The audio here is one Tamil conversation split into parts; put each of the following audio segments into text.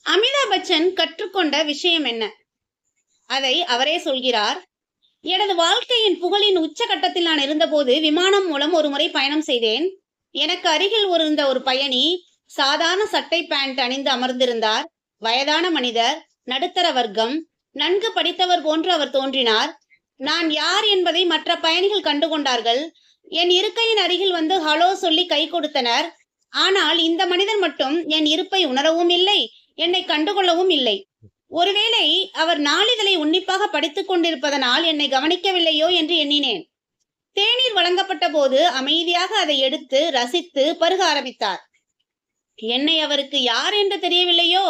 அமிதாப் பச்சன் கற்றுக்கொண்ட விஷயம் என்ன? அதை அவரே சொல்கிறார். எனது வாழ்க்கையின் புகழின் உச்சகட்டத்தில் நான் இருந்தபோது விமானம் மூலம் ஒரு முறை பயணம் செய்தேன். எனக்கு அருகில் இருந்த ஒரு பயணி சாதாரண சட்டை பேண்ட் அணிந்து அமர்ந்திருந்தார். வயதான மனிதர், நடுத்தர வர்க்கம், நன்கு படித்தவர் போன்று அவர் தோன்றினார். நான் யார் என்பதை மற்ற பயணிகள் கண்டுகொண்டார்கள். என் இருக்கையின் அருகில் வந்து ஹலோ சொல்லி கை கொடுத்தனர். ஆனால் இந்த மனிதர் மட்டும் என் இருப்பை உணரவும் இல்லை, என்னை கண்டுகொள்ளவும் இல்லை. ஒருவேளை அவர் நாளிதழை உன்னிப்பாக படித்துக் கொண்டிருப்பதனால் என்னை கவனிக்கவில்லையோ என்று எண்ணினேன். தேநீர் வழங்கப்பட்ட போது அமைதியாக அதை எடுத்து ரசித்து பருக ஆரம்பித்தார். என்னை அவருக்கு யார் என்று தெரியவில்லையோ,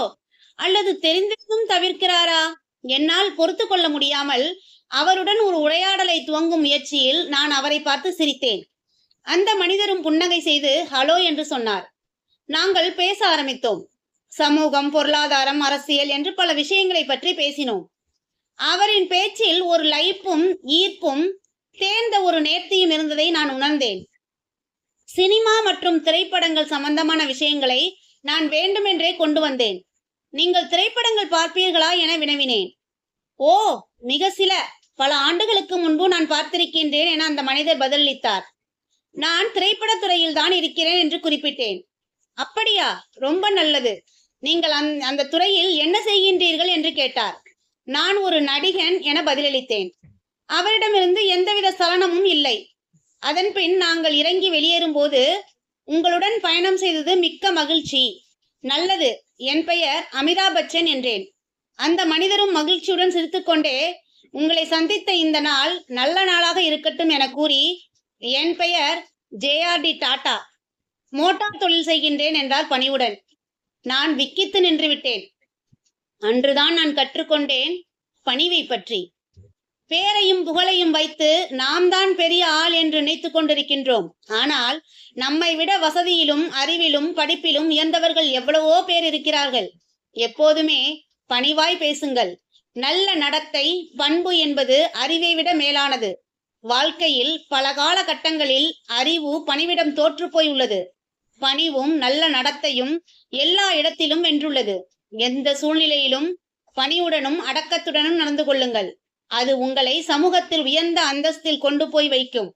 அல்லது தெரிந்திருந்தும் தவிர்க்கிறாரா? என்னால் பொறுத்து கொள்ள முடியாமல் அவருடன் ஒரு உரையாடலை துவங்கும் முயற்சியில் நான் அவரை பார்த்து சிரித்தேன். அந்த மனிதரும் புன்னகை செய்து ஹலோ என்று சொன்னார். நாங்கள் பேச ஆரம்பித்தோம். சமூகம், பொருளாதாரம், அரசியல் என்று பல விஷயங்களை பற்றி பேசினோம். அவரின் பேச்சில் ஒரு லயிப்பும் ஈர்ப்பும் தேர்ந்த ஒரு நேர்த்தியும் இருந்ததை நான் உணர்ந்தேன். சினிமா மற்றும் திரைப்படங்கள் சம்பந்தமான விஷயங்களை நான் வேண்டுமென்றே கொண்டு வந்தேன். நீங்கள் திரைப்படங்கள் பார்ப்பீர்களா என வினவினேன். ஓ, மிக சில, பல ஆண்டுகளுக்கு முன்பு நான் பார்த்திருக்கின்றேன் என அந்த மனிதர் பதிலளித்தார். நான் திரைப்படத்துறையில் தான் இருக்கிறேன் என்று குறிப்பிட்டேன். அப்படியா, ரொம்ப நல்லது. நீங்கள் அந்த துறையில் என்ன செய்கின்றீர்கள் என்று கேட்டார். நான் ஒரு நடிகன் என பதிலளித்தேன். அவரிடமிருந்து எந்தவித சலனமும் இல்லை. அதன் பின் நாங்கள் இறங்கி வெளியேறும் போது, உங்களுடன் பயணம் செய்தது மிக்க மகிழ்ச்சி. நல்லது, என் பெயர் அமிதாப் பச்சன் என்றேன். அந்த மனிதரும் மகிழ்ச்சியுடன் சிரித்துக்கொண்டே, உங்களை சந்தித்த இந்த நாள் நல்ல நாளாக இருக்கட்டும் என கூறி, என் பெயர் JRD டாடா, மோட்டார் தொழில் செய்கின்றேன் என்றார் பணிவுடன். நான் விக்கித்து நின்று விட்டேன். அன்றுதான் நான் கற்றுக்கொண்டேன் பணிவை பற்றி. பேரையும் புகழையும் வைத்து நாம் தான் பெரிய ஆள் என்று நினைத்துக் கொண்டிருக்கின்றோம். ஆனால் நம்மை விட வசதியிலும் அறிவிலும் படிப்பிலும் உயர்ந்தவர்கள் எவ்வளவோ பேர் இருக்கிறார்கள். எப்போதுமே பணிவாய் பேசுங்கள். நல்ல நடத்தை, பண்பு என்பது அறிவை விட மேலானது. வாழ்க்கையில் பல கால கட்டங்களில் அறிவு பணிவிடம் தோற்று போயுள்ளது. பணிவும் நல்ல நடத்தையும் எல்லா இடத்திலும் வென்றுள்ளது. எந்த சூழ்நிலையிலும் பணிவுடனும் அடக்கத்துடனும் நடந்து கொள்ளுங்கள். அது உங்களை சமூகத்தில் உயர்ந்த அந்தஸ்தில் கொண்டு போய் வைக்கும்.